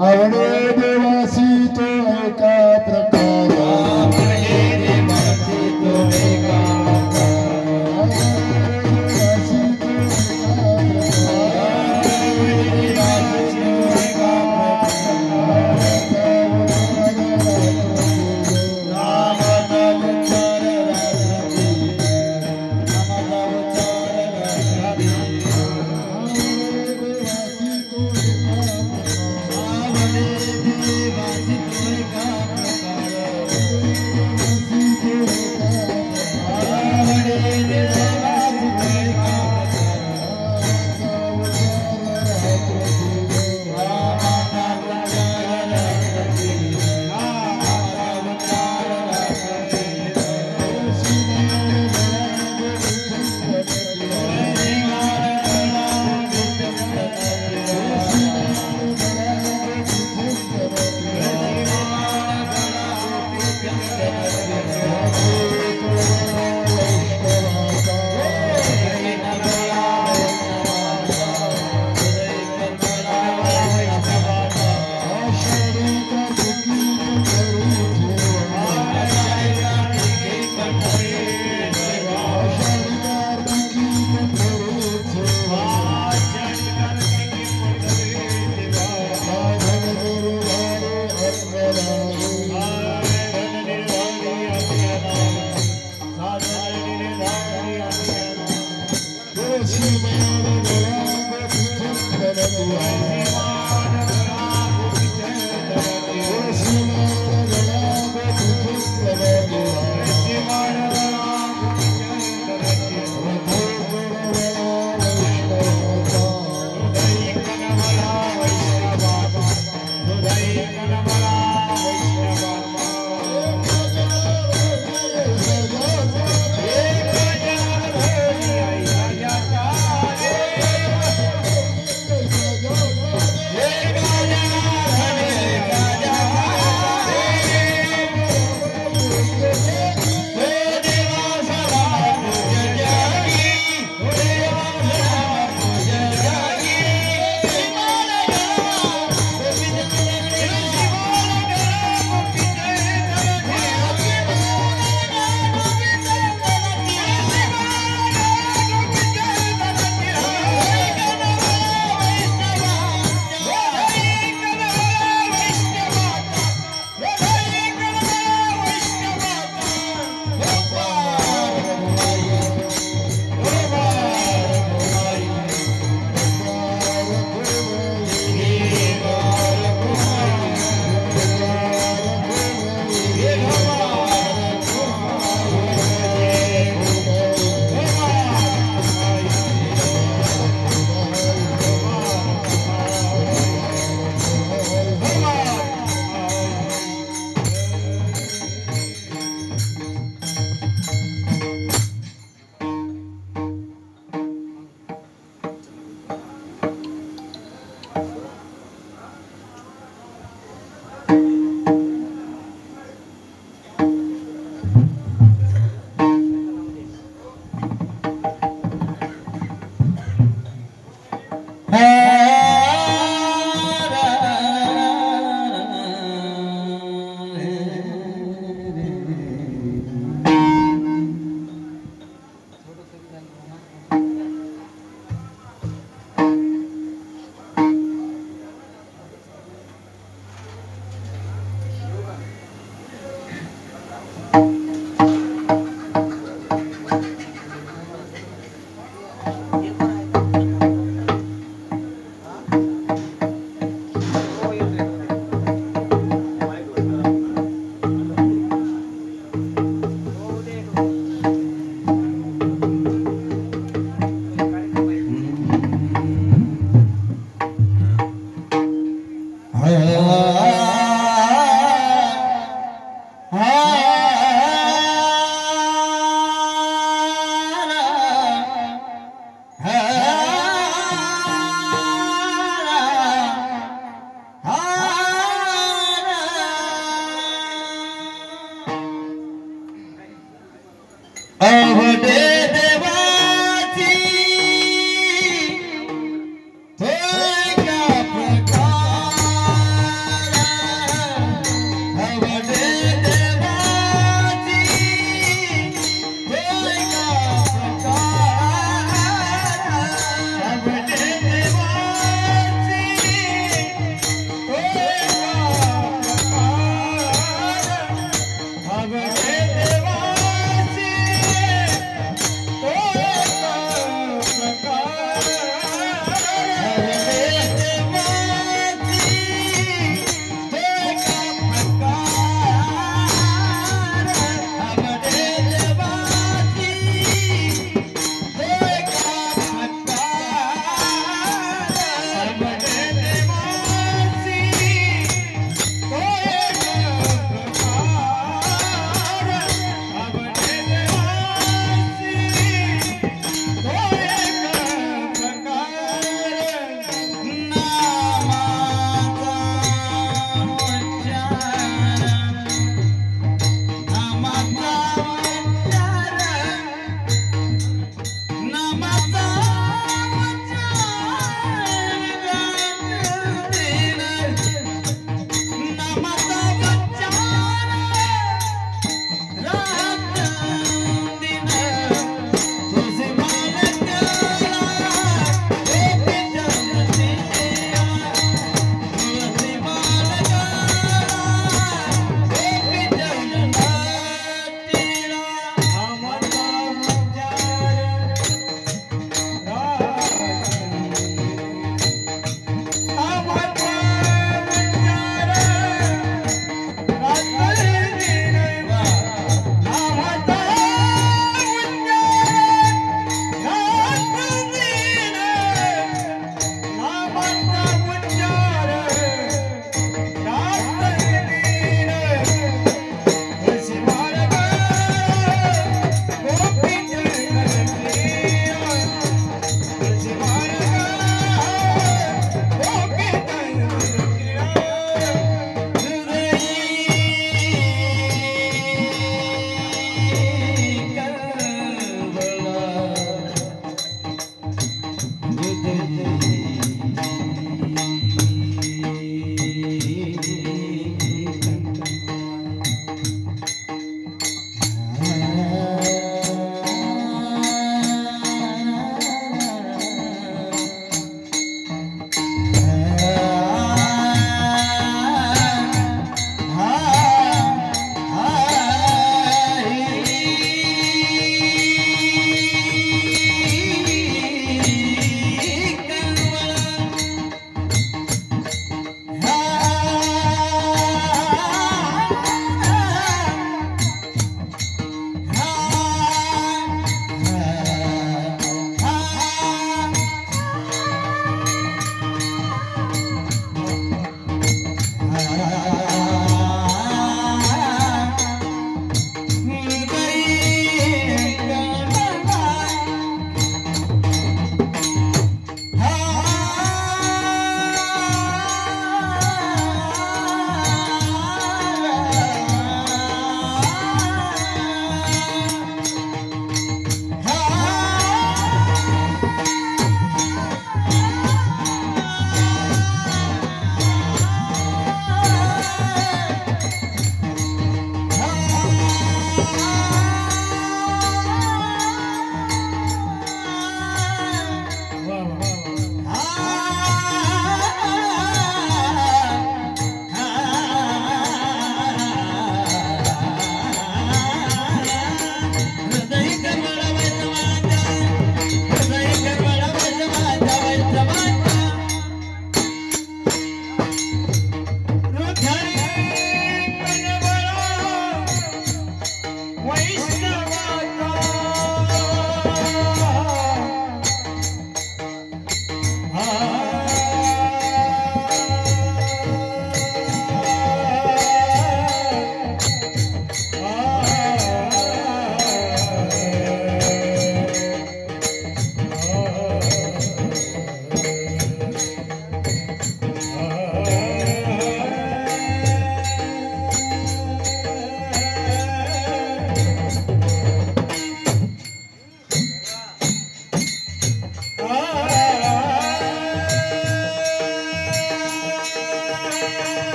आवडे देवासी तो एका प्रकारा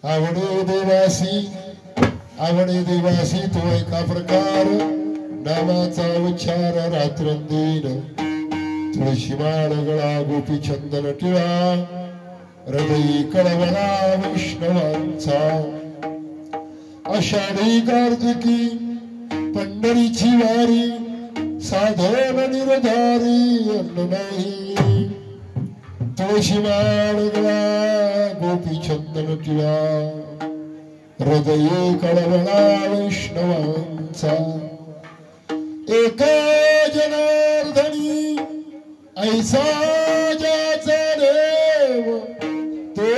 आवडे देवासी तो एका प्रकार नामाचा उच्चार रात्रंदीन तुळशी माळ गळा गोपी चंदन टिळा हृदयी कळवळा वैष्णवांचा आषाढी कार्तिकी पंढरीची वारी साधन निर्धारी अन्न नाही तुळशी माळ गळा गोपी चंदन टिळा हृदये कळवळा वैष्णवांचा एका जनार्दनी ऐसा ज्याचा देव तो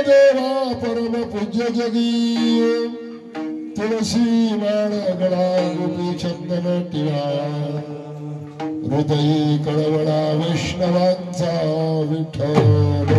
देवा परम पूज्य जगी तुळशी माळ गळा गोपी चंदन टिळा हृदये कळवळा वैष्णवांचा विठ्ठल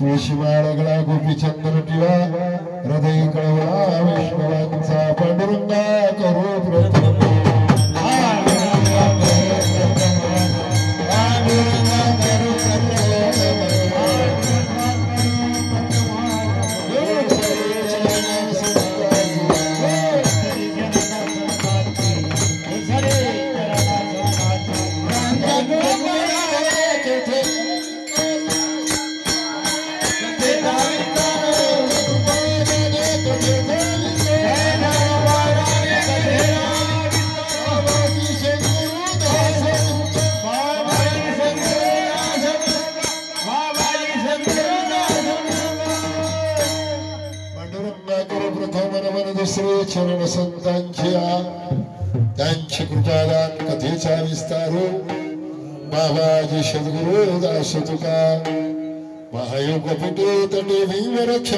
तुळशी माळ गळा गोपी चंदन टिळा हृदय कळवळा वैष्णवांचा पांडुरंगा करो प्रथम दुसरे चरण संतांची कृपादान कथेचा विस्तार बाबाजी सद्गुरु दास तुका महायोग पिटे तटे भीमरक्ष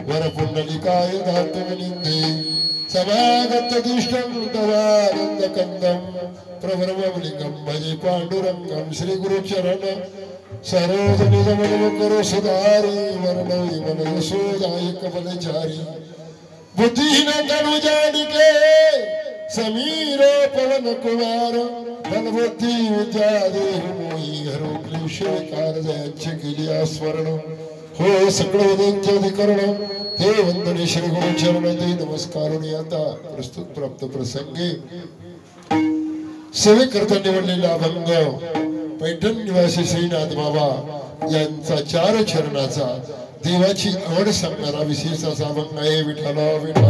वर पुंडलिकाय धातुनिंदे सभागत दुष्टं तवानंद कंदम प्रभ्रमलिंगम भजे पांडुरंगम श्री गुरुचरण सरोज निजमन करो सुधारी वर्णवी मन यशोदायक बलचारी बुद्धिहीन तनु जानिके समीर पवन कुमार बलबुद्धि विद्या देह मोही हरो क्लेश कारजयाचे केली स्मरण हो सकळ वेदांचे अधिकरण हे वंदने श्री गुरुचरण ते नमस्कारुणी आता प्रस्तुत प्राप्त प्रसंगे सेवेकरता निवडलेला अभंग पैठण निवासी श्रीनाथ बाबा यांचा चार चरणाचा देवाची आवड सांगणारा विशेष असा अभंग आहे. विठ्ठल विठ्ठल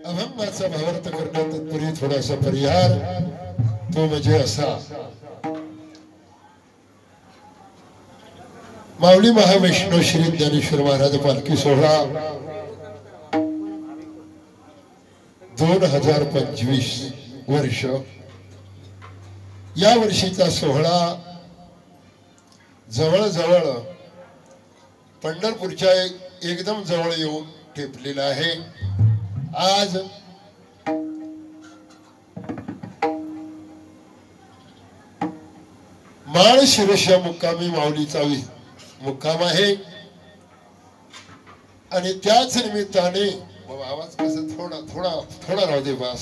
अभंगाचा भावार्थ करण्यात तत्पूर्वी थोडासा परिहार तो म्हणजे असा. माऊली महावैष्णव श्री ज्ञानेश्वर महाराज पालखी सोहळा 2025 वर्ष. या वर्षीचा सोहळा जवळजवळ पंढरपूरच्या एकदम जवळ येऊन ठेपलेला आहे. आज माळशिरसच्या मुक्कामी माऊलीचा मुक्काम आहे आणि त्याच निमित्ताने आवाज कसं थोडा थोडा थोडा राहू दे बास.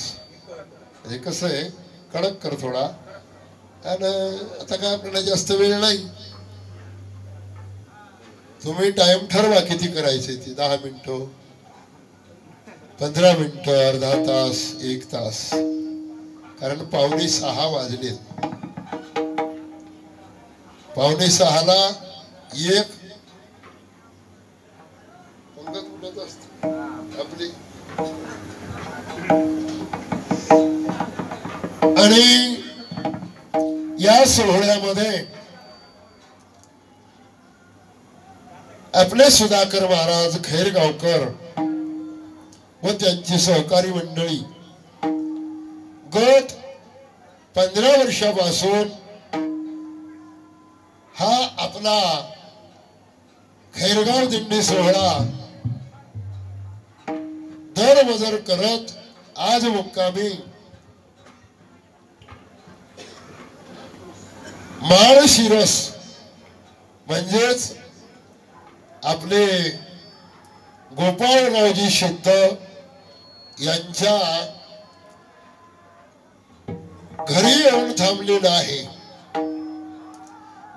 हे कसं आहे कडक कर थोडा. आणि आता काय आपल्याला जास्त वेळ नाही. तुम्ही टाइम ठरवा किती करायचे ती. 10 मिनिटं 15 मिनिटं अर्धा तास 1 तास. कारण 5:45 वाजले. 5:45ला एक पंगत उडत असते आपली. आणि या सोहळ्यामध्ये आपले सुधाकर महाराज खैरगावकर व त्यांची सहकारी मंडळी गत 15 वर्षापासून हा आपला खैरगाव दिंडी सोहळा दरमजर करत आज मुक्कामी माळशिरस म्हणजेच आपले गोपाळरावजी शिंद यांच्या घरी येऊन थांबलेला आहे.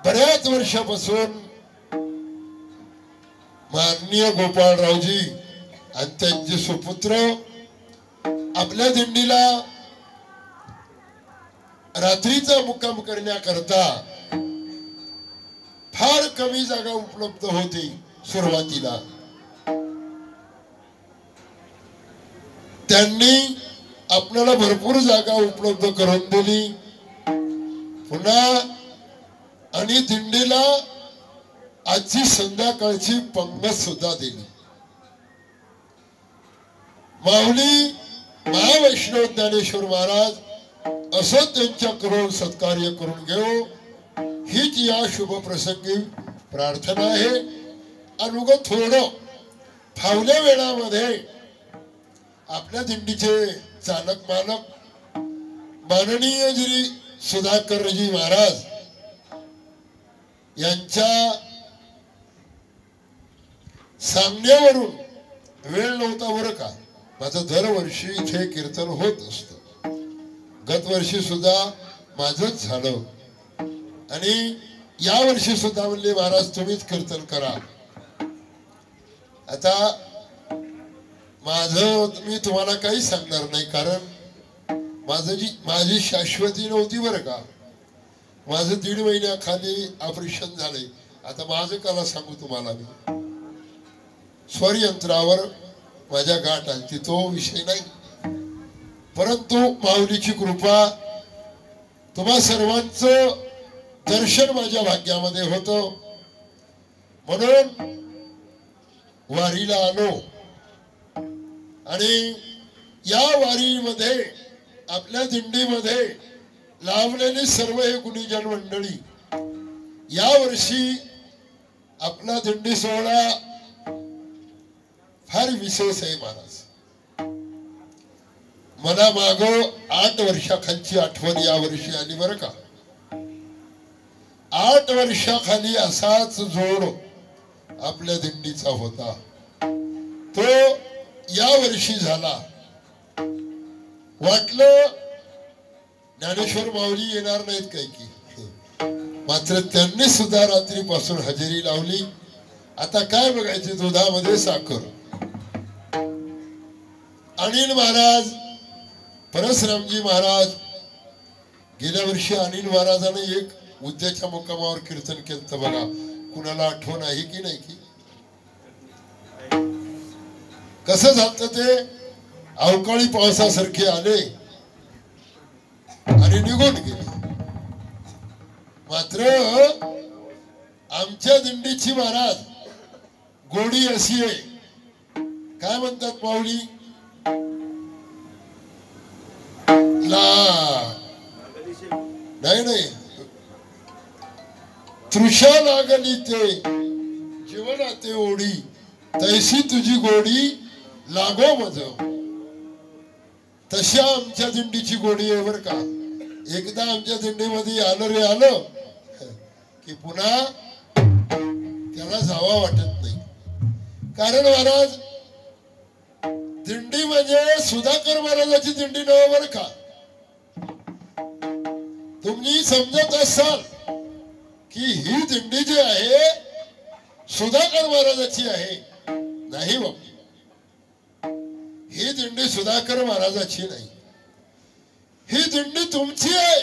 बऱ्याच वर्षापासून माननीय गोपाळरावजी आणि त्यांचे सुपुत्र आपल्या दिंडीला रात्रीचा मुक्काम करण्याकरता फार कमी जागा उपलब्ध होती. सुरुवातीला त्यांनी आपल्याला भरपूर जागा उपलब्ध करून दिली. पुन्हा आणि दिंडीला आजची संध्याकाळची पंगत सुद्धा दिली. माऊली महावैष्णव ज्ञानेश्वर महाराज असं त्यांच्याकडून सत्कार्य करून घेऊ हीच या शुभ प्रसंगी प्रार्थना आहे. अनुग थोडं फावल्या वेळामध्ये आपल्या दिंडीचे चालक मालक माननीय श्री सुधाकरजी महाराज यांच्या सांगण्यावरून वेळ नव्हता बरं का. माझं दरवर्षी इथे कीर्तन होत असतं. गत वर्षी सुद्धा माझंच झालं आणि या वर्षी सुद्धा म्हणले महाराज तुम्हीच कीर्तन करा. आता माझं मी तुम्हाला काही सांगणार नाही कारण माझी शाश्वती नव्हती बरं का. माझं 1.5 महिन्याखाली ऑपरेशन झालंय. आता माझं काला सांगू तुम्हाला. मी स्वरयंत्रावर माझ्या गाठ आली तो विषय नाही. परंतु माऊलीची कृपा तुम्हा सर्वांचं दर्शन माझ्या भाग्यामध्ये होतं म्हणून वारीला आलो. आणि या वारीमध्ये आपल्या दिंडीमध्ये लाभलेली सर्व हे गुणीजन मंडळी या वर्षी आपला दिंडी सोहळा फार विशेष आहे महाराज. मला माग 8 वर्षाखालची आठवण या वर्षी आली बरं का. 8 वर्षाखाली असाच जोड आपल्या दिंडीचा होता तो या वर्षी झाला. वाटलं ज्ञानेश्वर माऊली येणार नाहीत काय की मात्र त्यांनी सुद्धा रात्रीपासून हजेरी लावली. आता काय बघायचे, दुधामध्ये साखर. अनिल महाराज, परशुरामजी महाराज, गेल्या वर्षी अनिल महाराजाने एक उद्याच्या मुक्कामावर कीर्तन केलं बघा. कुणाला आठवण आहे की नाही की कसं झालं ते? अवकाळी पावसासारखे आले आणि निघून गेले. मात्र आमच्या दिंडीची महाराज गोडी अशी आहे, काय म्हणतात माऊली? नाही, तृषा लागली ते जीवना ते ओढी, तैसी तुझी गोडी लागो मज. तशा आमच्या दिंडीची गोडी आहे बर का. एकदा आमच्या दिंडीमध्ये आलं रे आलं की पुन्हा त्याला जावा वाटत नाही. कारण महाराज, दिंडी म्हणजे सुधाकर महाराजाची दिंडी नव्हे बर का. तुम्ही समजत असाल की ही दिंडी जी आहे सुधाकर महाराजाची आहे. नाही बाबा, ही दिंडी सुधाकर महाराजाची नाही. ही दिंडी तुमची आहे.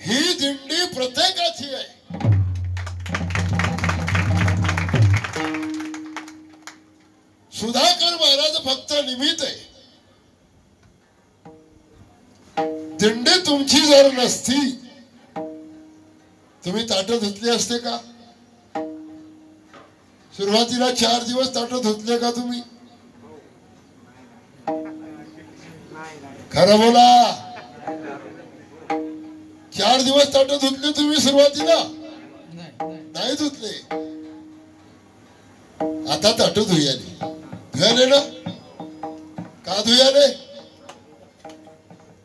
ही दिंडी प्रत्येकाची आहे. सुधाकर महाराज फक्त निमित्त आहे. दिंडी तुमची जर नसती, तुम्ही ताट धुतले असते का? सुरुवातीला 4 दिवस ताट धुतले का तुम्ही? खरं बोला. 4 दिवस ताट धुतले तुम्ही सुरुवातीला? नाही धुतले. आता ताट धुयाले ना. का धुयाले?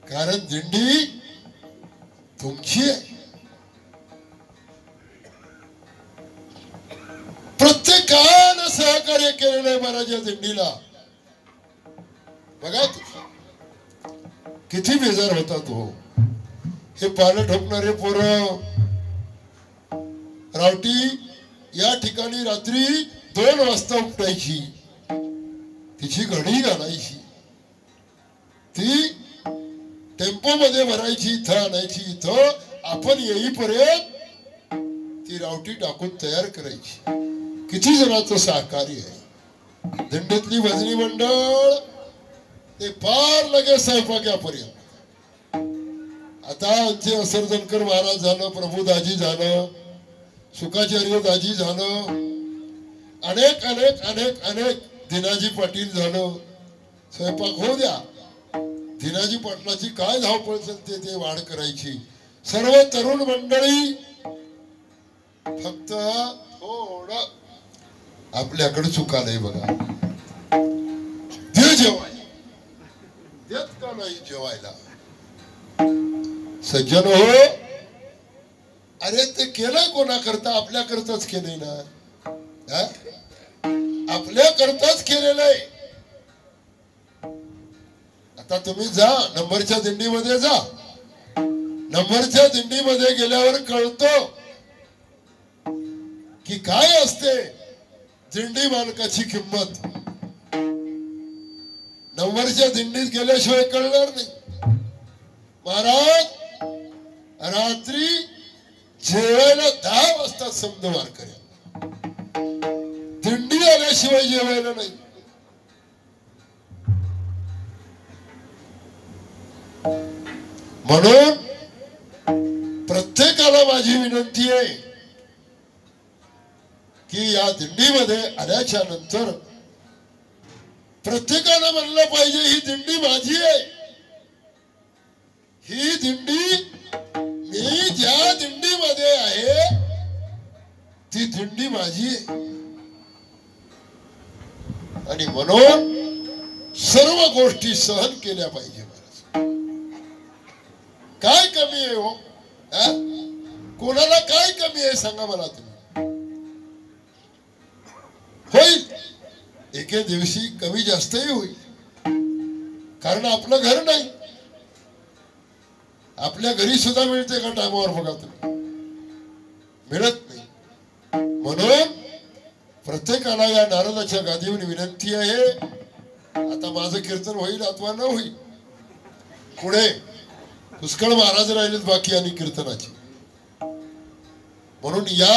कारण दिंडी तुमची आहे. प्रत्येकानं सहकार्य केलेलं आहे महाराजा दिंडीला. बघा किती बेजार होता तो. हे पानं ठोकणारे पोरं रावटी या ठिकाणी रात्री 2 वाजता उठायची, तिची घडी घालायची, ती टेम्पो मध्ये भरायची, इथं आणायची. इथं आपण येईपर्यंत ती रावटी टाकून तयार करायची. किती जणांचं सहकार्य आहे. दिंडीतली भजनी मंडळ ते फार लगेच स्वयंपाक्यापर्यंत. आता आमचे असरजनकर महाराज झालं, प्रभुदाजी झालं, सुखाचार्य दाजी झालं, अनेक अनेक अनेक अनेक दिनाजी पाटील झालं. स्वयंपाक होऊ द्या. दिनाजी पाटलाची काय धावपळ चालते ते वाढ करायची. सर्व तरुण मंडळी फक्त थोडं आपल्याकडे चुकालंय बघा. दे जेवायला, देत का नाही जेवायला? सज्जन हो, अरे ते केलंय कोणाकरता? आपल्याकरताच केलंय ना. आपल्याकरताच केलेलं आहे. आता तुम्ही जा नंबरच्या दिंडीमध्ये जा. नंबरच्या दिंडीमध्ये गेल्यावर कळतो की काय असते दिंडी मालकाची किंमत. नंबरच्या दिंडीत गेल्याशिवाय कळणार नाही. महाराज रात्री जेवायला 10 वाजता समज वारकऱ्या. दिंडी आल्याशिवाय जेवायला नाही. म्हणून प्रत्येकाला माझी विनंती आहे की या दिंडीमध्ये आल्याच्या नंतर प्रत्येकाला म्हणलं पाहिजे ही दिंडी माझी आहे. ही दिंडी मी ज्या दिंडीमध्ये आहे ती दिंडी माझी आहे. आणि म्हणून सर्व गोष्टी सहन केल्या पाहिजे. काय कमी आहे हो? कोणाला काय कमी आहे सांगा मला तुम्ही. होईल एके दिवशी कमी जास्तही होईल. कारण आपलं घर नाही. आपल्या घरी सुद्धा मिळते का टायमावर? बघा तुम्ही मिळत नाही. म्हणून प्रत्येकाला या नारदाच्या गादीवर विनंती आहे. आता माझं कीर्तन होईल अथवा न होईल, पुढे पुष्कळ महाराज राहिलेत बाकी आणि कीर्तनाची. म्हणून या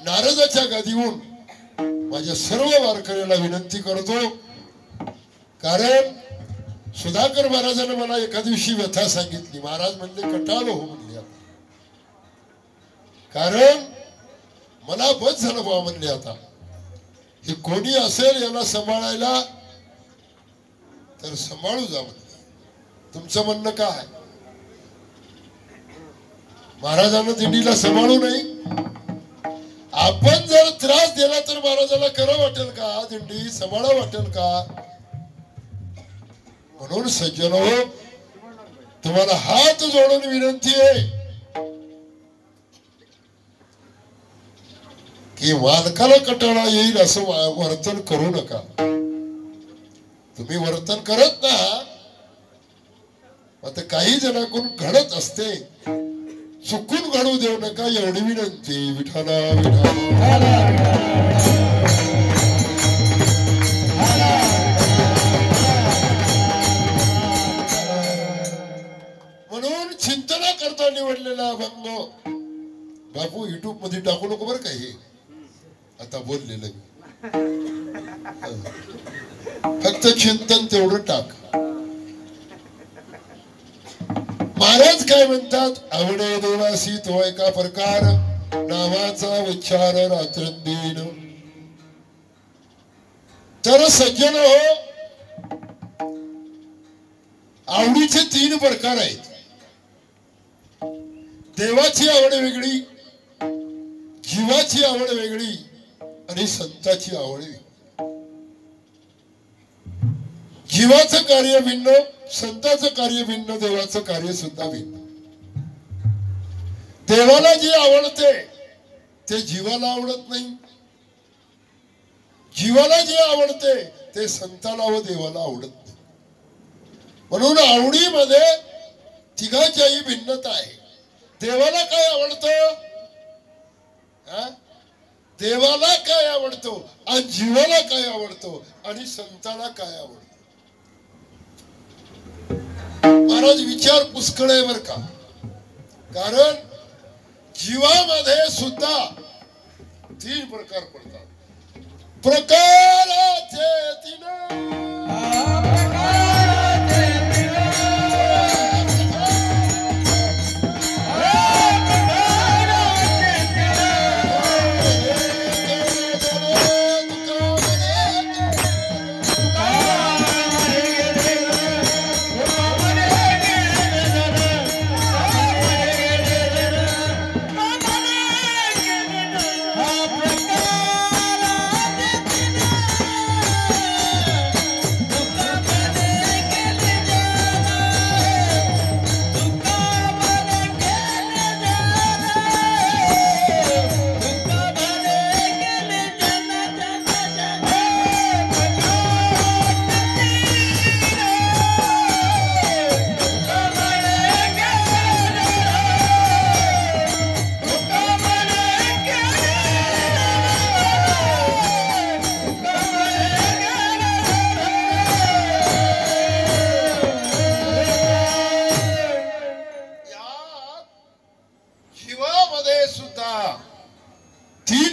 नारदाच्या गादीहून माझ्या सर्व वारकऱ्याला विनंती करतो. कारण सुधाकर महाराजांनी मला एका दिवशी व्यथा सांगितली. महाराज म्हणले कटाळलो हो म्हणले, कारण मला बस झालं बाबा म्हणले. आता हे कोणी असेल याला सांभाळायला तर सांभाळू जा म्हणले. तुमचं म्हणणं काय? महाराजांना दिंडीला सांभाळू नाही. आपण जर त्रास दिला तर महाराजाला खरं वाटेल का? दिंडी सांभाळा वाटेल का? म्हणून सज्जनो, तुम्हाला हात जोडून विनंती आहे की मालकाला कटाळा येईल असं वर्तन करू नका. तुम्ही वर्तन करत ना, आता काही जणांकडून घडत असते, चुकून घडू देऊ नका एवढी विनंती. विठाला विठाला. म्हणून चिंतना करता निवडलेला अभंग बापू युट्यूब मध्ये टाकू नको बरं का. हे आता बोललेलं फक्त चिंतन तेवढं टाक. महाराज काय म्हणतात? आवडे देवासी तो एका प्रकार, नावाचा उच्चार रात्रंदिन. तर सज्जन हो, आवडीचे 3 प्रकार आहेत. देवाची आवड वेगळी, जीवाची आवड वेगळी आणि संताची आवड वेगळी. जीवाचं कार्य भिन्न, संताचं कार्य भिन्न, देवाचं कार्य सुद्धा भिन्न. देवाला जे आवडते ते जीवाला आवडत नाही. जीवाला जे आवडते ते संताला व देवाला आवडत नाही. म्हणून आवडीमध्ये तिघाच्याही भिन्नता आहे. देवाला काय आवडतं? देवाला काय आवडतो आणि जीवाला काय आवडतो आणि संताला काय आवडतो? महाराज विचार पुष्कळ आहे बर का. कारण जीवामध्ये सुद्धा 3 प्रकार पडतात. प्रकाराचे 3.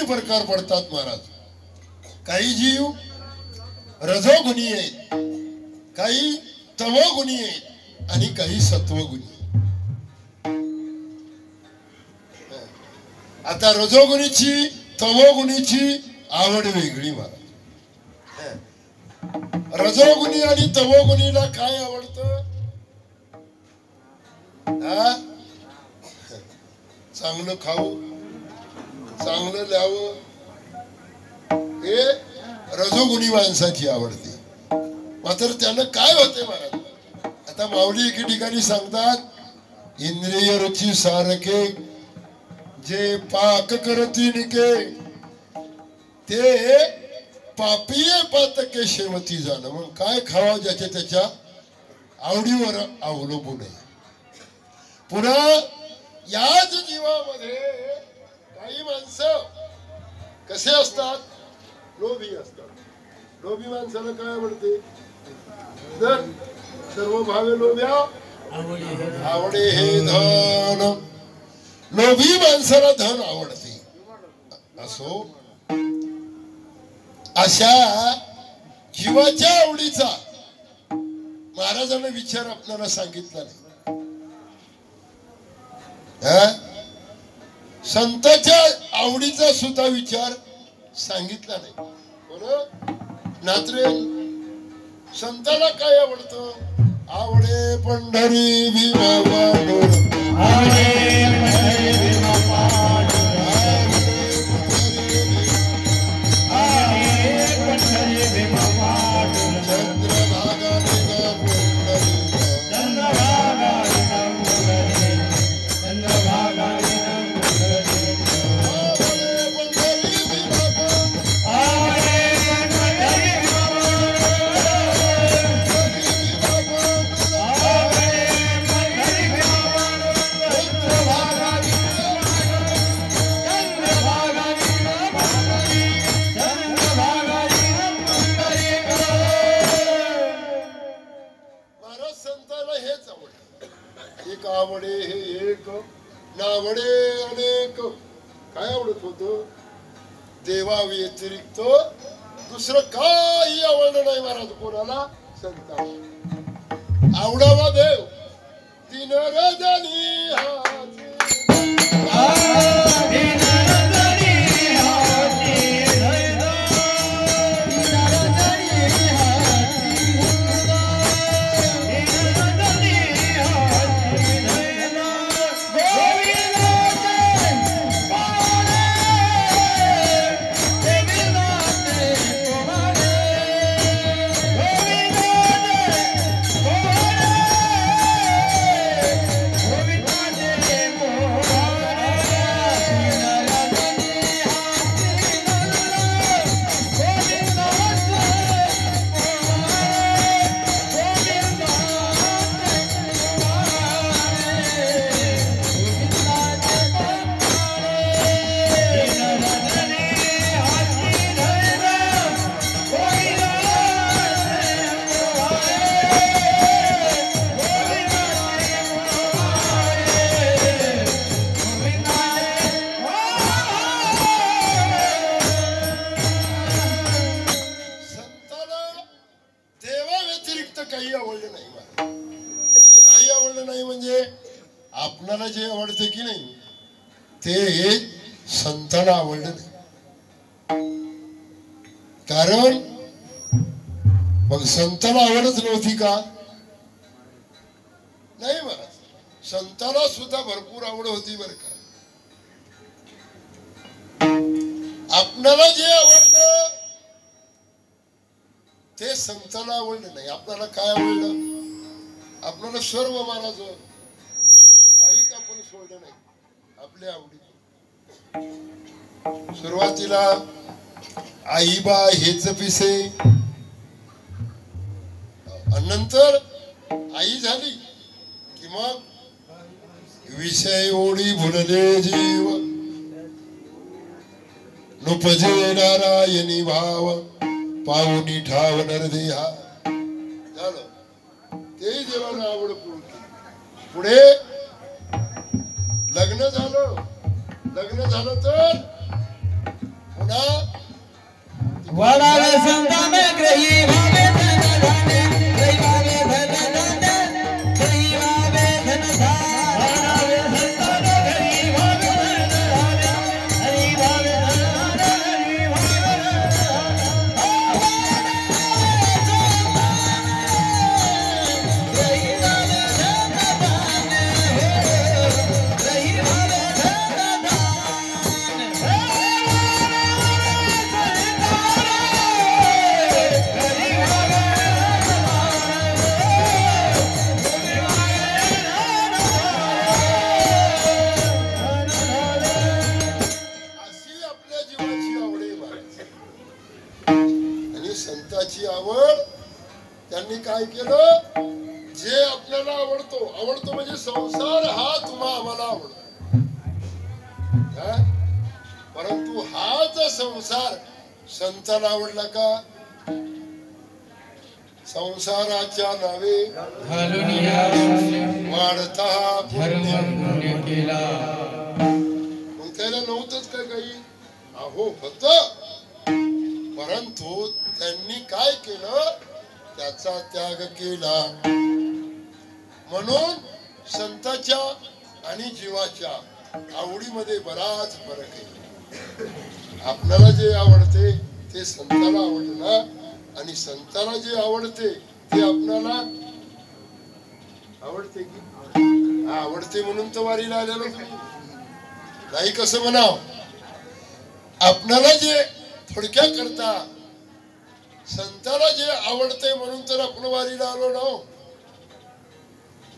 प्रकार पडतात महाराज. काही जीव रजोगुणी आहेत, काही तमोगुणी आहेत आणि काही सत्वगुणी. आता रजोगुणीची तमोगुणीची आवड वेगळी महाराज. रजोगुणी आणि तमोगुणीला काय आवडतं? चांगलं खाऊ, चांगलं ल्यावं, हे रजोगुणी माणसाची आवडते. मात्र त्यानं काय होते महाराज? आता माऊली एके ठिकाणी सांगतात, इंद्रिय रुची सारखे जे पाक करती निके ते पापीय पातके शेवती जाणं. मग काय खावा ज्याच्या त्याच्या आवडीवर अवलंबून आहे. पुन्हा याच जीवामध्ये काही माणसं कसे असतात, लोभी असतात. लोभी माणसाला काय आवडते, तर सर्व भावे लोभ्या आवडे हे धन. लोभी माणसाला धन आवडते. असो, अशा जीवाच्या आवडीचा महाराजांना विचार आपल्याला सांगितला नाही. संतांच्या आवडीचा सुद्धा विचार सांगितला नाही. बरोबर नात्रे, संताला काय आवडतं, आवडे पंढरी भीमा पांडुर, आवडे पंढरी भीमा पांडुर, आवडे पंढरी भीमा पांडुर, चंद्रभागा निगा पुंडरी, चंद्रभागा निगा पुंडरी, चंद्रभागा निगा पुंडरी, आवडे पंढरी भीमा पांडुर, आवडे पंढरी भीमा आवडे हे एक, नावडे अनेक. काय आवडत होत, देवा व्यतिरिक्त दुसरं काही आवडलं नाही महाराज कोणाला, संतांना. आवडावा देव तीन रजनी हाती, काही आवडलं नाही. काही आवडलं नाही म्हणजे आपल्याला जे आवडते की नाही ते संतांना आवडलं नाही. कारण मग संतांना आवडच नव्हती का, नाही महाराज, संतांना सुद्धा भरपूर आवड होती बर का. आपल्याला जे आवडलं ते संतांना आवडलं नाही. आपल्याला काय आवडलं, आपल्याला सर्व महाराज काहीच आपण सोडलं नाही आपल्या आवडी. सुरुवातीला आईबा हेच पिसे, नंतर आई झाली कि मग विषय ओढी भुलले जीव, नुपजे नारायणी भाव, पाहुनी ठाव नरदेहा. झालं तेही देवाला आवड पूर्ण. पुढे लग्न झालं. लग्न झालं तर पुन्हा वडाले संताने ग्रही भावे धन धाने, ग्रही भावे धन धाने, ग्रही भावे धन धाने, वडाले संताने ग्रही भावे धन धाने, ग्रही भावे धन धाने, ग्रही भावे संताची आवड. त्यांनी काय केलं, जे आपल्याला आवडतो म्हणजे संसार हा तुम्हा आम्हाला आवडतो. संसार संताला आवडला का? संसाराच्या नावे वाढता पुण्य केला. मग त्याला नव्हतंच काय काही? अहो होत, परंतु त्यांनी काय केलं? त्याचा त्याग केला. म्हणून संताच्या आणि जीवाच्या आवडीमध्ये बराच फरक आहे. आपल्याला जे आवडते ते संताला आवडलं ना, आणि संताला जे आवडते ते आपल्याला आवडते की आवडते म्हणून तर वारीला आलेलो नाही. कसं म्हणाव? आपल्याला जे थोडक्या करता संताला जे आवडते म्हणून तर आपण वारीला आलो ना.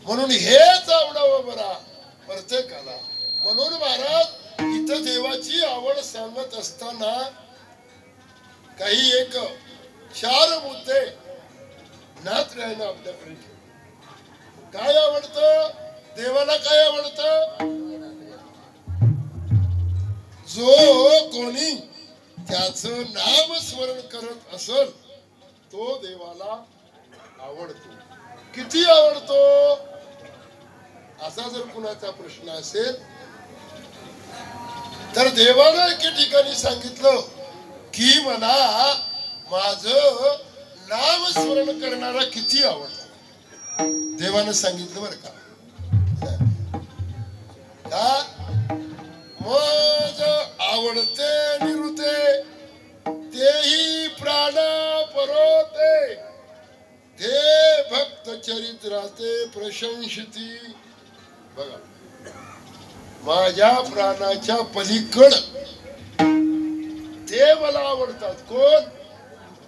म्हणून हेच आवडावं बरा प्रत्येकाला. म्हणून महाराज इथं देवाची आवड सांगत असताना काही एक 4 मुद्दे नात राहिला आपल्याकडे. काय आवडतं देवाला? काय आवडतं? जो कोणी त्याचं नाम स्मरण करत असेल तो देवाला आवडतो. किती आवडतो असा जर कुणाचा प्रश्न असेल तर देवानं एके ठिकाणी सांगितलं की मला माझं नाम स्मरण करणारा किती आवडतो. देवानं सांगितलं बरं का. मज आवडते निरुते तेही प्राण परोते ते भक्त चरित्राचे प्रशंसिती. बघा, माझ्या प्राणाच्या पलीकड ते मला आवडतात. कोण?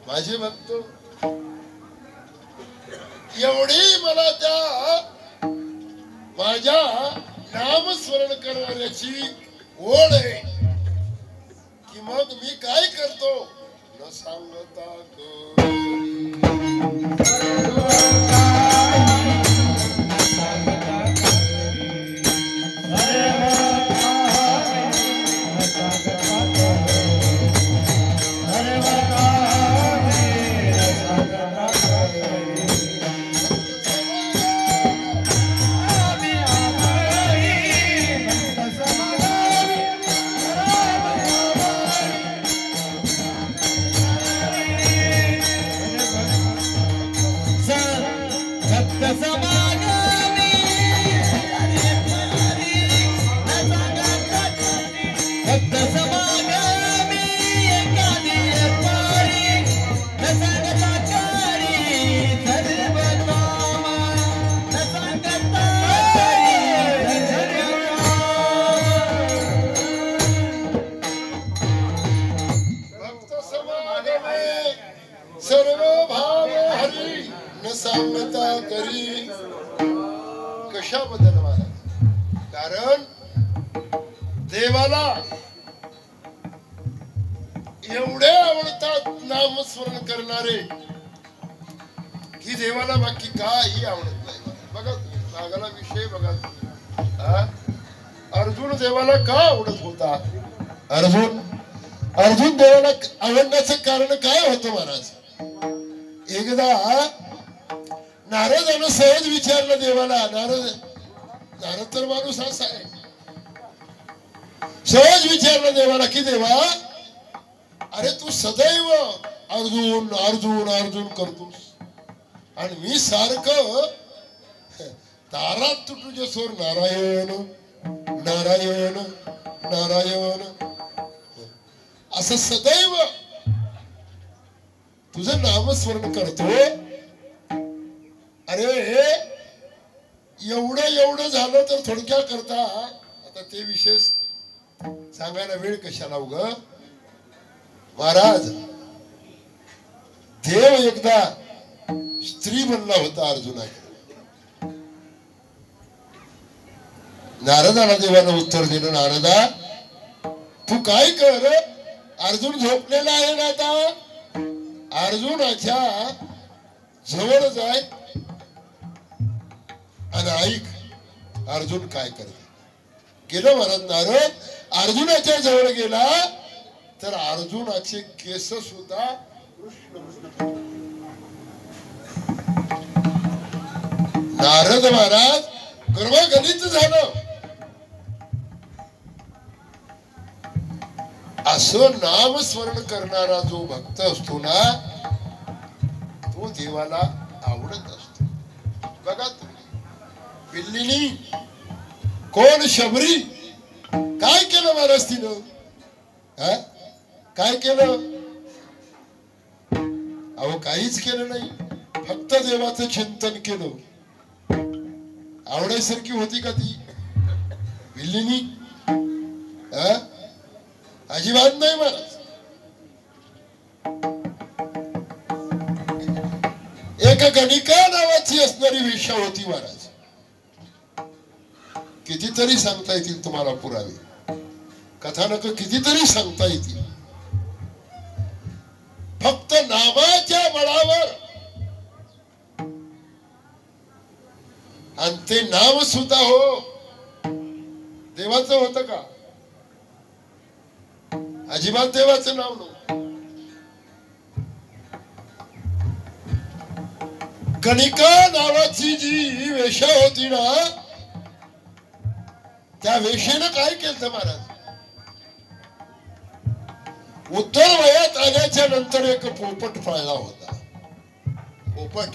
माझे भक्त. एवढी मला त्या माझ्या नामस्मरण करणाऱ्याची ओढ आहे की मग मी काय करतो न सांगता सर्व भाव हरी न सांगता करी. कशाबद्दल महाराज? कारण देवाला एवढे आवडतात नामस्मरण करणारे की देवाला बाकी काही आवडत नाही. बघा मागाला विषय बघा. अर्जुन देवाला का आवडत होता? अर्जुन देवाला आवडण्याचं कारण काय होतं महाराज? एकदा नारदानं सहज विचारलं देवाला. नारद तर माणूस असा आहे. सहज विचारलं देवाला की देवा, अरे तू सदैव अर्जुन अर्जुन अर्जुन करतोस आणि मी सारखं तारात तुझ्या सोर नारायण नारायण नारायण असं सदैव तुझं नामस्मरण करतो. अरे एवढं झालं तर थोडक्या करता आता ते विशेष सांगायला वेळ कशाला उग महाराज. देव एकदा स्त्री बनला होता अर्जुनाकडे. नारदाला देवानं उत्तर दिलं, नारदा तू काय कर, अर्जुन झोपलेला आहे ना, आता अर्जुनाच्या जवळ जाय आणि ऐक अर्जुन काय करते. गेलो महाराज. नारद अर्जुनाच्या जवळ गेला तर अर्जुनाचे केस सुद्धा नारद महाराज गर्वगलित झालं. असं नामस्मरण करणारा जो भक्त असतो ना तो देवाला आवडत असतो. बघा पिल्लीनी कोण शबरी काय केलं महाराज तिनं? काय केलं? अहो काहीच केलं नाही, फक्त देवाचं चिंतन केलं. आवडायसारखी होती का ती पिल्लीनी? अजिबात नाही महाराज. एक गणिका नावाची असणारी वेश्या होती महाराज. कितीतरी सांगता येतील तुम्हाला पुरावे, कथानक कितीतरी सांगता येतील. फक्त नामाच्या बळावर, आणि ते नाम सुद्धा हो देवाचं होतं का? अजिबात देवाचं नाव नव्हतं. गणिका नावाची जी वेश्या होती ना त्या वेश्येनं काय केलं महाराज? उत्तर वयात आल्याच्या नंतर एक पोपट पाळला होता. पोपट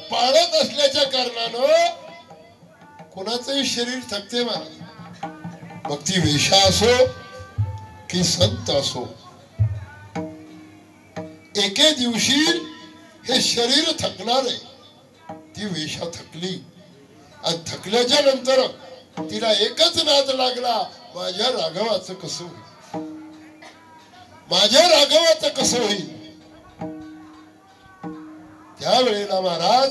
पाळत असल्याच्या कारणानं कोणाचंही शरीर थकते महाराज. मग ती वेश्या असो की संत असो, एके दिवशी हे शरीर थकणार आहे. ती वेश्या थकली आणि थकल्याच्या नंतर तिला एकच नाद लागला, माझ्या राघवाचं कसं होईल, माझ्या राघवाचं कसं होईल. त्यावेळेला महाराज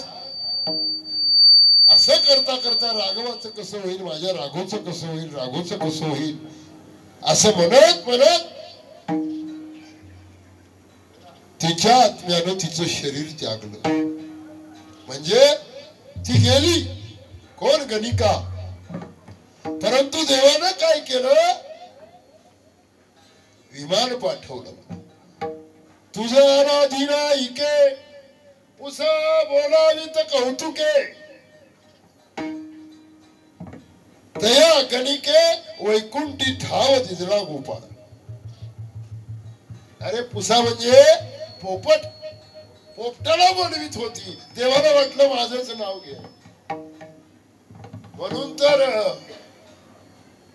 असं करता करता राघवाचं कसं होईल, माझ्या राघोचं कसं होईल, राघोचं कसं होईल असं म्हणत म्हणत तिच्या आत्म्यानं तिचं शरीर त्यागलं. म्हणजे ती गेली. कोण? गणिका. परंतु देवानं काय केलं? विमान पाठवलं. तुझं आराधीना इके पुसा बोलावी तर कौतुके, तया गणिके वैकुंठी ठाव दिजला गोपाळ. अरे पुसा म्हणजे पोपट, पोपटाला बोलवीत होती. देवाला वाटलं माझंच नाव घे, म्हणून तर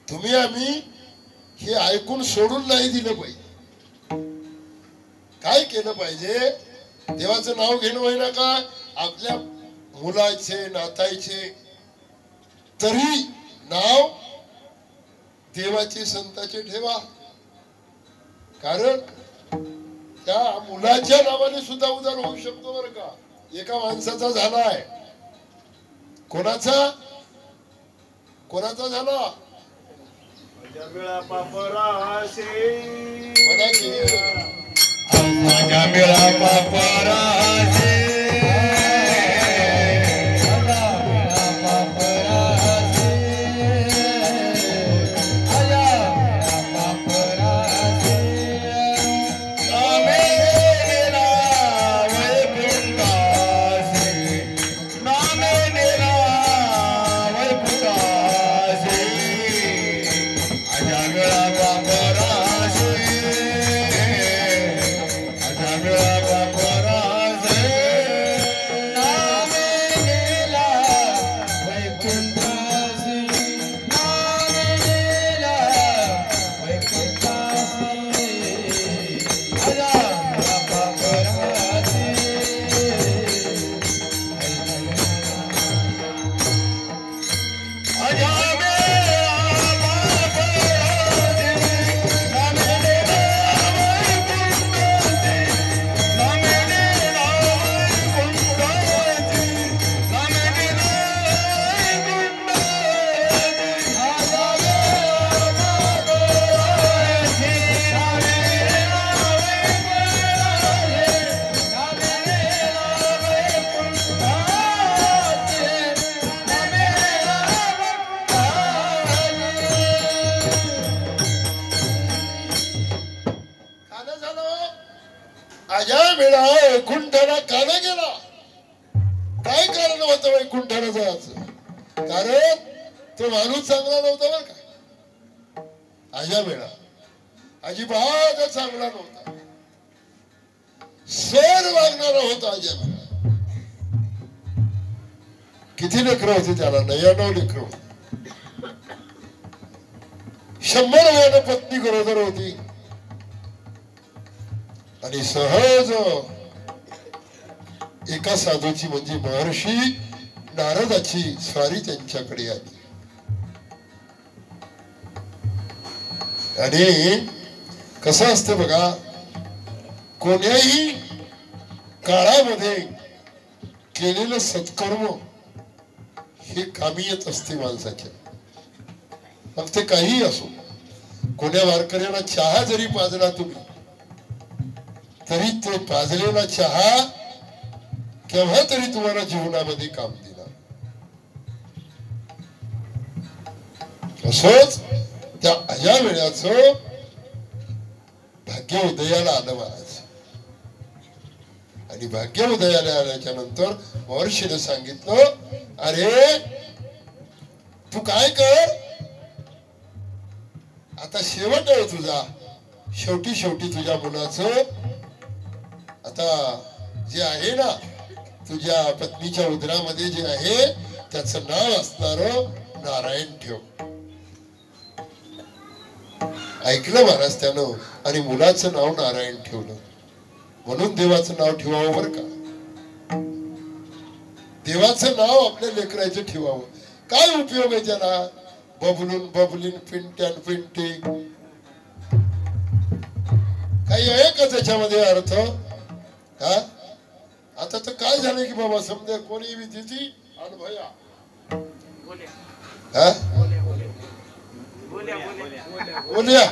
तुम्ही आम्ही हे ऐकून सोडून नाही दिलं पाहिजे. काय केलं पाहिजे? देवाचं नाव घेणं होईना का? आपल्या मुलाचे नातायचे तरी नाव देवाचे संताचे ठेवा. कारण त्या मुलाच्या नावाने सुद्धा उद्धार होऊ शकतो बरं का. एका माणसाचा झालाय, कोणाचा झाला? म्हणा की होतं वैकुंठाला जायचं, कारण तो माणूस चांगला नव्हता बरं का. आजा वेळा अजिबात चांगला नव्हता, सर वागणारा होता आजा वेळा. किती लेकरं होती त्याला, 99 लेकरं होती. 100 वयानं पत्नी गरोदर होती आणि सहज एका साधूची म्हणजे महर्षी नारदाची स्वारी त्यांच्याकडे आली आणि कसं असतं बघा, कोण्याही काळामध्ये केलेलं सत्कर्म हे कामी येत असते माणसाच्या. मग ते काहीही असो, कोण्या वारकऱ्याला चहा जरी पाजला तुम्ही तरी ते पाजलेला चहा केव्हा तरी तुम्हाला जीवनामध्ये काम दिला. असंच त्या अया वेळाचं भाग्य उदयाला आलं महाराज. आणि भाग्य उदयाला आल्याच्या नंतर महर्षीने सांगितलं, अरे तू काय कर, आता शेवट आहे तुझा, शेवटी तुझ्या मुलाचं आता जे आहे ना, तुझ्या पत्नीच्या उदरामध्ये जे आहे त्याचं नाव असणार नारायण ठेव. ऐकलं महाराज त्यानं आणि मुलाचं नाव नारायण ठेवलं. म्हणून देवाचं नाव ठेवावं बरं का. देवाचं नाव आपल्या लेकराचं ठेवावं. काय उपयोग आहे त्याला, बबलून बबलीन पिंट्यान पिंटी, काही आहे का त्याच्यामध्ये अर्थ? हा, आता तर काय झालं की बाबा समजा कोणी विधीची अनुभया बोलया,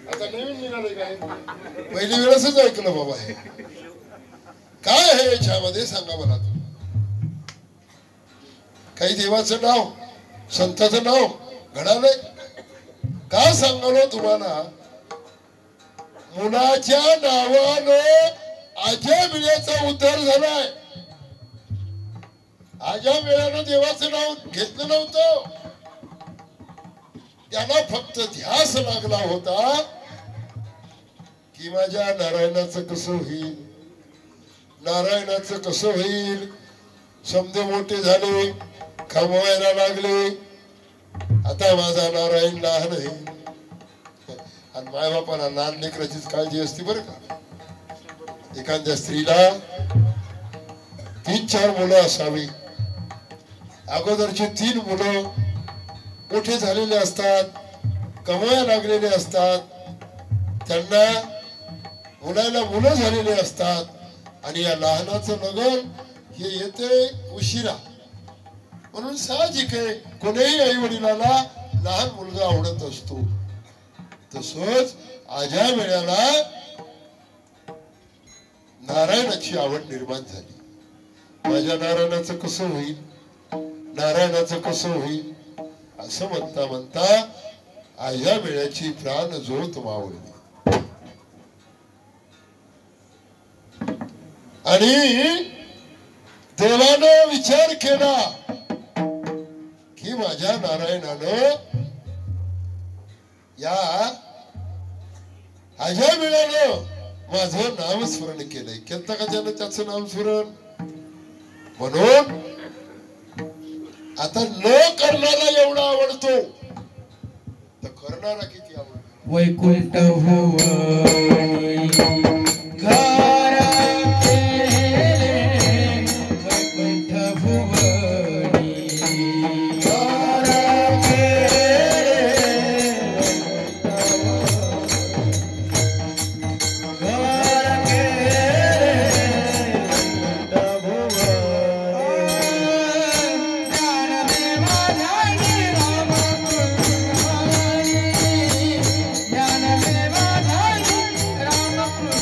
आता नवीन निघाले काय, पहिली वेळेसच ऐकलं बाबा. हे काय आहे याच्यामध्ये सांगा मला. काही देवाचं नाव संताचं नाव घडालंय का सांगालो तुम्हाला. मुलाच्या नावानं आज्या वेळेचा उद्धार झालाय. आज्या वेळानं देवाचं नाव घेतलं नव्हतं, त्याला फक्त ध्यास लागला होता की माझ्या नारायणाचं कसं होईल, नारायणाचं कसं होईल. समजे मोठे झाले, कमवायला लागले, आता माझा नारायण लहान आहे. आणि मायबापाला लहान लेकराचीच काळजी असते बरं का. एखाद्या स्त्रीला 3-4 मुलं असावी. अगोदरची 3 मुलं मोठे झालेले असतात, कमवायला लागलेले असतात, त्यांना मुलाला मुलं झालेले असतात आणि या लहानाचं लग्न हे येते उशिरा. म्हणून साहजिक आहे कोणीही आई वडिलाला लहान मुलगा आवडत असतो. तसंच आज्या वेळेला नारायणाची आवड निर्माण झाली. माझ्या नारायणाचं कसं होईल, नारायणाचं कसं होईल असं म्हणता म्हणता आज्या वेळेची प्राण ज्योत मावळली. आणि देवानं विचार केला की माझ्या नारायणानं या आज्या वेळेनं माझं नामस्मरण केलंय. केलं का त्यानं त्याचं नामस्मरण. म्हणून आता न करणारा एवढा आवडतो तर करणारा किती आवडतो. वैकुंठ भुवनी घर केले, वैकुंठ भुवनी घर केले, घर केले, वैकुंठ भुवनी. ज्ञानदेवा झाली रामकृष्ण, ज्ञानदेवा झाली रामकृष्ण.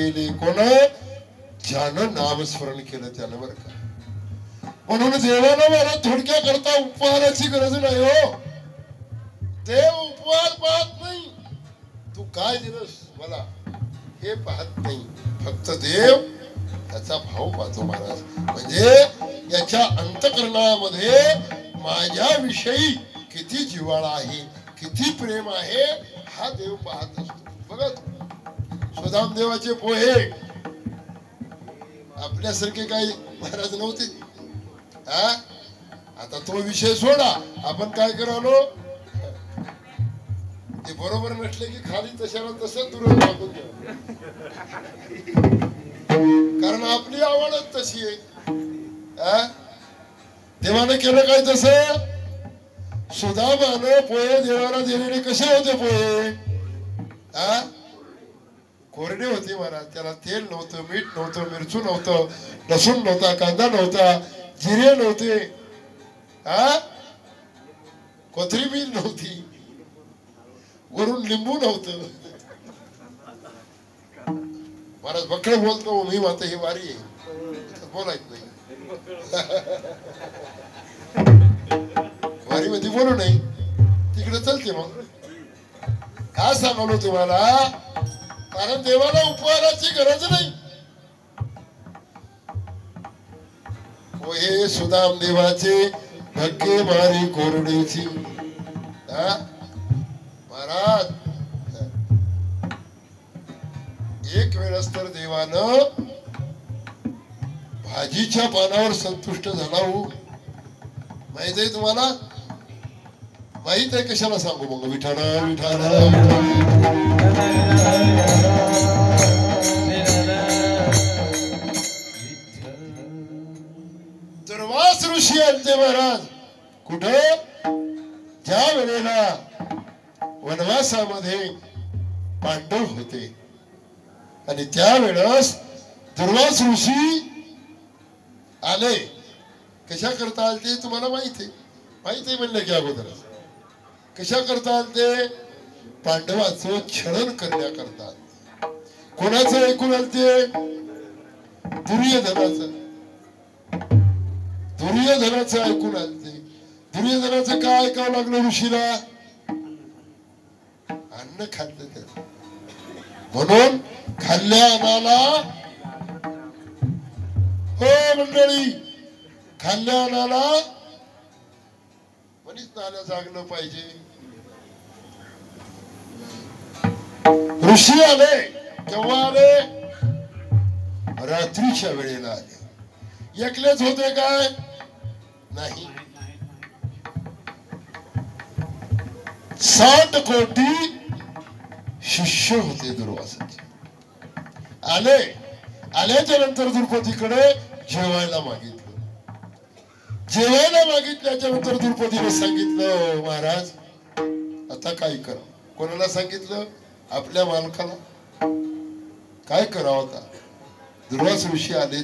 केले कोण ज्यानं नामस्मरण केलं त्यानं बरं का. म्हणून देवाला मला थोडक्या करता उपहाराची गरज नाही हो. देव उपहार पाहत नाही. तू काय दिलंस मला हे पाहत नाही. फक्त देव त्याचा भाव पाहतो महाराज. म्हणजे याच्या अंतःकरणामध्ये माझ्याविषयी किती जिव्हाळा आहे, किती प्रेम आहे हा देव पाहत असतो. बघा सुदाम देवाचे पोहे आपल्यासारखे काही महाराज नव्हते. हा आता तो विषय सोडा. आपण काय करालो ते बरोबर नसले की खाली तशाला तसं दूर टाकून द्या. कारण आपली आवडच तशी आहे. देवाने केलं काय तसं. सुदामानं पोहे देवाला दिलेले कसे होते पोहे. कोरडे होते महाराज. त्याला तेल नव्हतं, मीठ नव्हतं, मिरचू नव्हतं, लसूण नव्हता, कांदा नव्हता, जिरे नव्हते, कोथिंबीर नव्हती, वरून लिंबू नव्हतं. महाराज बकळ बोलतो मी माता ही वारी आहे बोलायच नाही. वारी मध्ये बोलू नाही तिकडे चलते. मग काय सांगलो तुम्हाला. कारण देवाला उपहाराची गरज नाही. हे सुदाम देवाचे धक्के मारी कोरडेची. महाराज एक वेळेस तर देवानं भाजीच्या पानावर संतुष्ट झाला हो. माहित आहे तुम्हाला. माहित आहे कशाला सांगू मग. विठाला विठाला दुर्वास ऋषी आलते महाराज. कुठे ज्या वेळेला वनवासामध्ये पांडव होते आणि त्यावेळेस दुर्वास ऋषी आले. कशा करता आलते तुम्हाला माहिती आहे. माहिती आहे म्हणलं की अगोदर कशा करता आलते. पांडवाचं छळन करण्याकरता. कोणाचं ऐकून आलते. दुर्योधनाचं. दुर्योधनाचं ऐकून आलते. दुर्योधनाचं काय ऐकावं लागलं ऋषीला. अन्न खाल्लं तर म्हणून खाल्ल्या अन्नाला हो मंडळी खाल्ल्या अन्नाला म्हणीच नाल्या जागलं पाहिजे. ऋषी आले केव्हा आले. रात्रीच्या वेळेला आले. एकलेच होते काय नाही. 60 कोटी शिष्य होते दुर्वासाचे. आले. आल्याच्या नंतर द्रौपदीकडे जेवायला मागितलं. जेवायला मागितल्याच्या नंतर द्रौपदीने सांगितलं महाराज आता काय करा. कोणाला सांगितलं. आपल्या मालकाला. काय करावं आता. दुर्वास ऋषी आले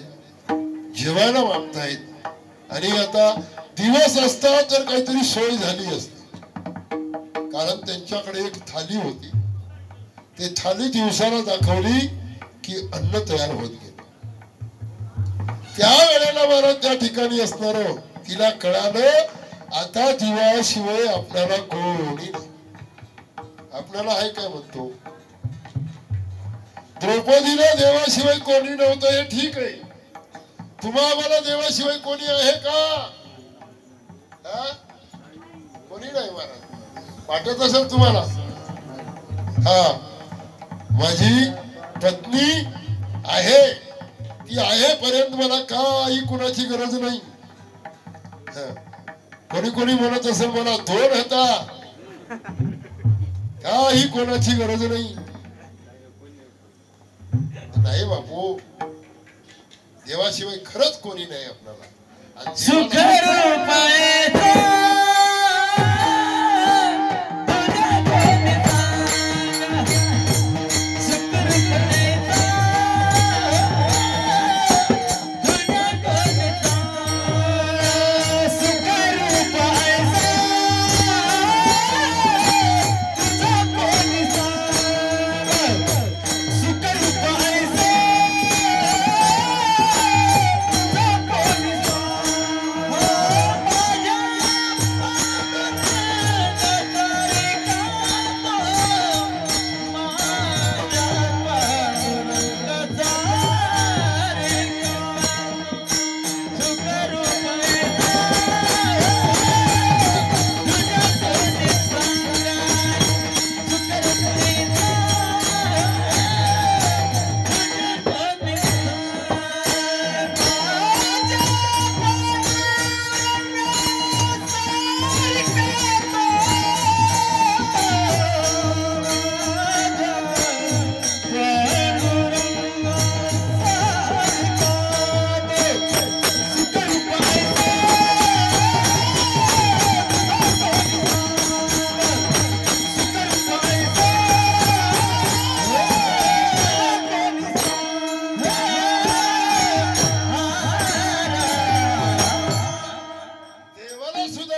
जेवायला मागतायत आणि आता दिवस असता तर काहीतरी सोय झाली असती. कारण त्यांच्याकडे एक थाली होती. ते थाली दिवसाला दाखवली की अन्न तयार होत गेलं. त्या वेळेला महाराज त्या ठिकाणी असणार तिला कळालं आता दिवाशिवाय आपल्याला कोणी नाही. आपल्याला आहे काय म्हणतो. द्रौपदीला देवाशिवाय कोणी नव्हतं हे ठीक आहे. तुम्हाला देवाशिवाय कोणी आहे का. कोणी नाही महाराज. वाटत असेल तुम्हाला. माझी पत्नी आहे. ती आहे पर्यंत मला काही कुणाची गरज नाही. कोणी कोणी म्हणत असेल मला 2 होता. काही कोणाची गरज नाही. नाही बापू देवाशिवाय खरंच कोणी नाही आपल्याला. सुख रूपायचा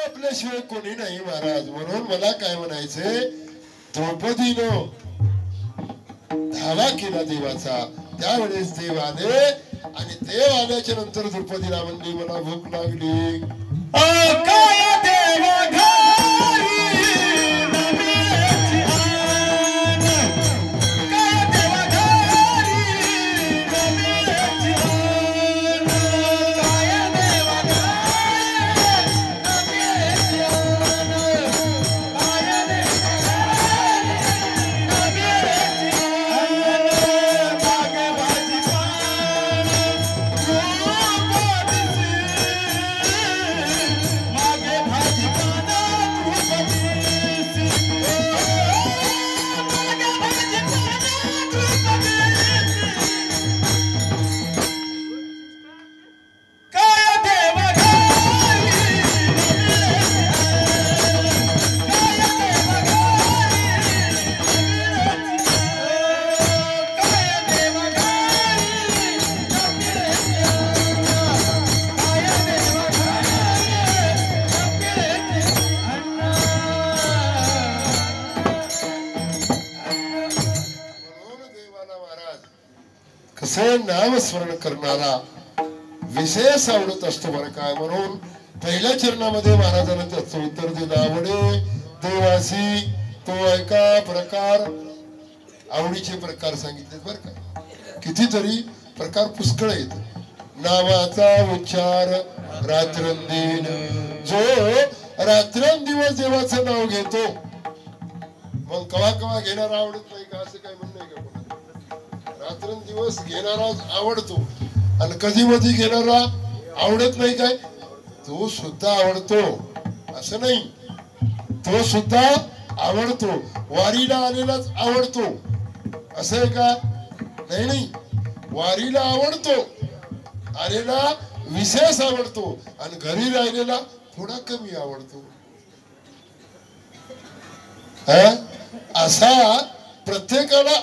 आपल्याशिवाय कोणी नाही महाराज. म्हणून मला काय म्हणायचंय, द्रौपदीनं धावा केला देवाचा. त्यावेळेस देव आले आणि देव आल्याच्या नंतर द्रौपदीला म्हणली मला भूक लागली. काय देवा घरी नव्याची आण, काय देवा घरी नव्याची आण, काय देवा घरी नव्याची आण, काय देवा घरी नव्याची आण, मागे भाजी पान रूप दिसी, मागे भाजी पाना रूप दिसी, मागे भाजी पाना रूप दिसी, काय देवा घरी कसं नामस्मरण करणारा विशेष आवडत असतो बरं काय. म्हणून पहिल्या चरणामध्ये महाराजांना त्याचं उत्तर दिलं, आवडे देवासी तो ऐका प्रकार. आवडीचे प्रकार सांगितले बरं का. कितीतरी प्रकार पुष्कळ येत. नावाचा उच्चार रात्रंदिन, जो रात्रंदिवस देवाचं नाव घेतो. मग कवा कवा घेणारा आवडत नाही का, असं काय म्हणणं आहे का कोणाला? रात्रंदिवस घेणारा आवडतो आणि कधी मधी घेणारा आवडत नाही काय, तो सुद्धा आवडतो असं नाही. तो सुद्धा आवडतो. वारीला आलेलाच आवडतो असं आहे का? नाही नाही, वारीला आवडतो आलेला विशेष आवडतो आणि घरी राहिलेला थोडा कमी आवडतो. असा प्रत्येकाला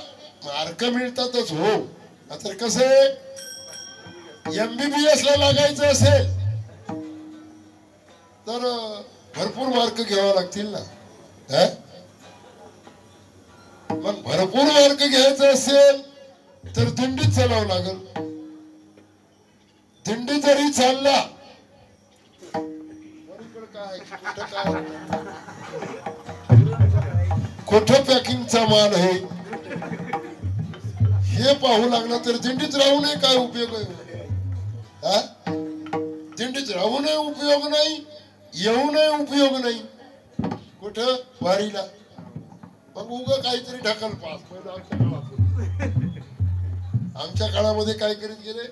मार्क मिळतातच हो. आता कसं आहे, MBBS ला लागायचं असेल तर भरपूर मार्क घ्यावे लागतील ना. मग भरपूर मार्क घ्यायचं असेल तर दिंडीत चालावं लागल. दिंडी जरी चालला कुठं पॅकिंगचा माल आहे हे पाहू लागला तर दिंडीत राहू नये काय उपयोग आहे. दिंडीत राहू नये उपयोग नाही, येऊ नये उपयोग नाही. कुठं वारीला मग उग काहीतरी ढकल पास. आमच्या काळामध्ये काय करीत गेले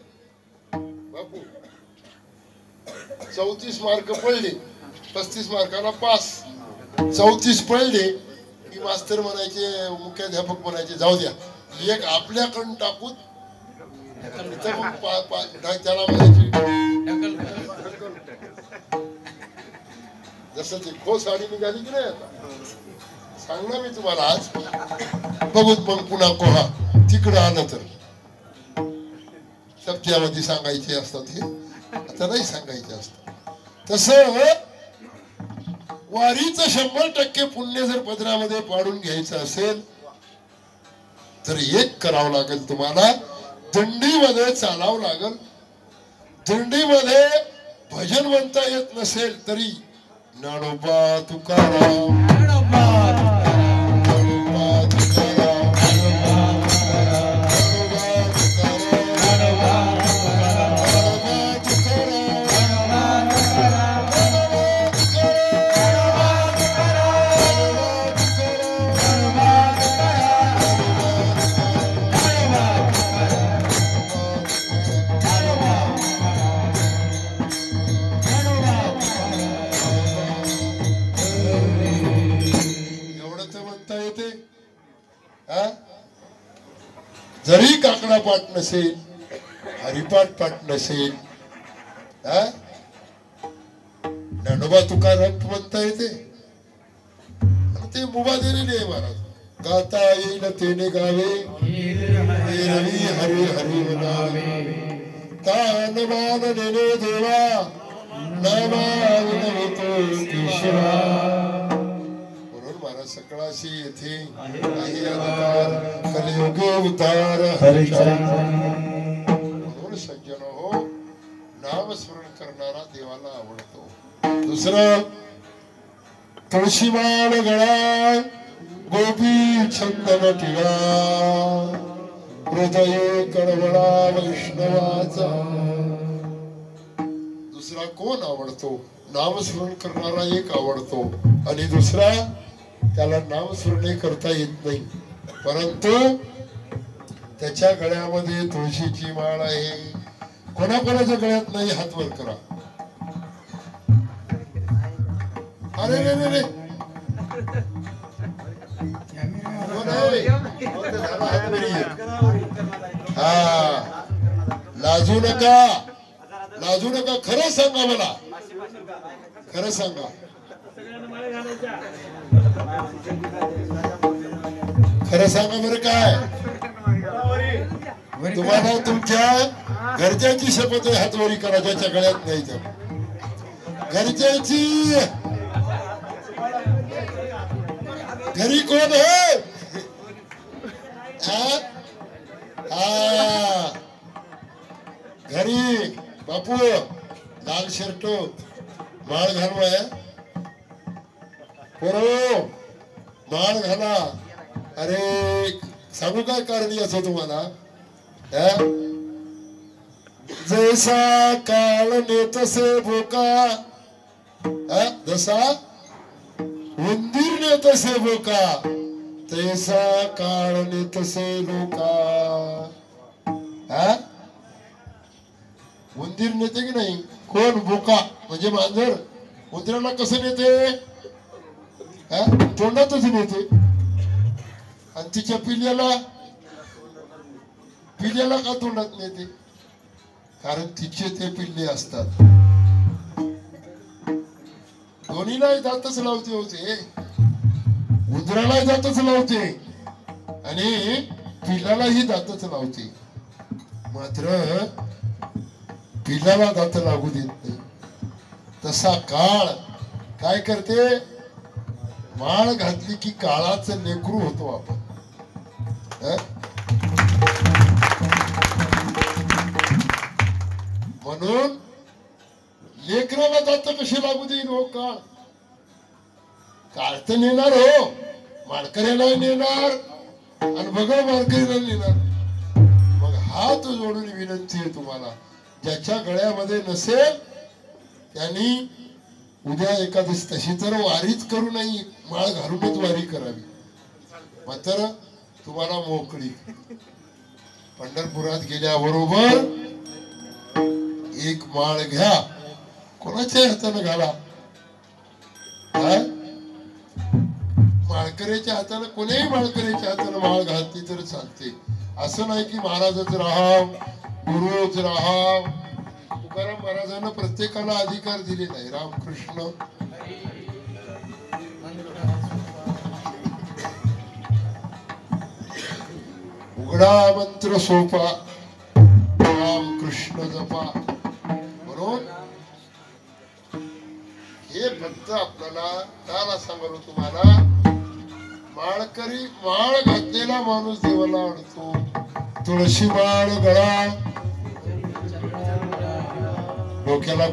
बापू, 34 मार्क पडले, 35 मार्काला पास. 34 पडले की मास्तर म्हणायचे, मुख्याध्यापक म्हणायचे जाऊ द्या एक आपल्याकडून टाकून त्याला म्हणायची जसं ती खो साडी निघाली की नाही. आता सांगणार मी तुम्हाला आज बघूत मग पुन्हा कोहा तिकडं आलं तर सप्त्यामध्ये सांगायचे असतात, हे आता नाही सांगायचे असतात. तसं वारीचं 100% पुण्य जर पदरामध्ये पाडून घ्यायचं असेल तर एक करावं लागेल तुम्हाला, दिंडीमध्ये चालावं लागेल. दिंडीमध्ये भजन म्हणता येत नसेल तरी ज्ञानोबा तुकाराम जरी काकडा पाठ नसेल, हरिपाठ पाठ नसेल, ज्ञानोबा तुकाराम म्हणता येते. ते मुभा दिलेली आहे महाराज. गाता येईल तेने गावे, रवी हरी हरी म्हणावे. तान मान नेने देवा नामाविन होतो केशवा. म्हणून महाराज सकळाशी येथे आहे अधिकार कलियुगे उतार. म्हणून सज्जन हो नामस्मरण करणारा देवाला आवडतो. दुसरं तुळशीमाळ गळा गोपी चंदन टिळा हृदय कळवळा वैष्णवाचा. दुसरा कोण आवडतो? नामस्मरण करणारा एक आवडतो आणि दुसरा त्याला नामस्मरण करता येत नाही परंतु त्याच्या गळ्यामध्ये तुळशीची माळ आहे. कोणाकोणाच्या गळ्यात नाही हात वर करा. अरे रे रे रे हा लाजू नका लाजू नका. खरं सांगा मला खरं सांगा. खरं सांगा बरं काय तुम्हाला तुमच्या घरच्यांची शपथ आहे हातवरी करा ज्याच्या गळ्यात नाही तर घरच्यांची. घरी कोण आहे? घरी बापू लाल शर्ट माळ घालवाय पोरो माळ घाला. अरे सांगू काय कारण याचं तुम्हाला? जैसा काळ नेतसे बोका जसा उंदीर नेतसे बोका तैसा काळ नेतसे लोका. उंदीर नेते की नाही? कोण? बोका म्हणजे मांजर. उंदराला कसं नेते? तोंडातच नेते. आणि तिच्या पिल्ल्याला का तोंडात नेते? कारण तिचे ते पिल्ले असतात. दोन्हीलाही दातच लावते होते. उंदरालाही दातच लावते आणि पिल्लालाही दातच लावते. मात्र पिल्लाला दात लागू देत नाही. तसा काळ काय करते? माळ घातली की काळाचं लेकरू होतो आपण. म्हणून लेकराला दात कशी लागू देईल हो काळ? काळ तर नेणार हो, माळकऱ्याला नेणार आणि बघा माळकरीला नेणार. मग हात जोडून विनंती आहे तुम्हाला ज्याच्या गळ्यामध्ये नसेल त्यांनी उद्या एकादशी तशी तर वारीच करू नये, माळ घालूनच वारी करावी. मात्र तुम्हाला मोकळी. पंढरपुरात गेल्याबरोबर एक माळ घ्या, कोणाच्या हाताने घाला. माळकऱ्याच्या हाताने कोणीही माळकऱ्याच्या हाताने माळ घातली तर चालते. असं नाही की महाराजच राहाव गुरुच राहाव. तुकाराम महाराजांना प्रत्येकाला अधिकार दिले नाही. रामकृष्ण उघडा मंत्र सोपा रामकृष्ण जपा. म्हणून हे फक्त आपल्याला त्याला सांगलो तुम्हाला माळकरी माळ घातलेला माणूस देवाला आवडतो. तुळशी माळ गळा डोक्याला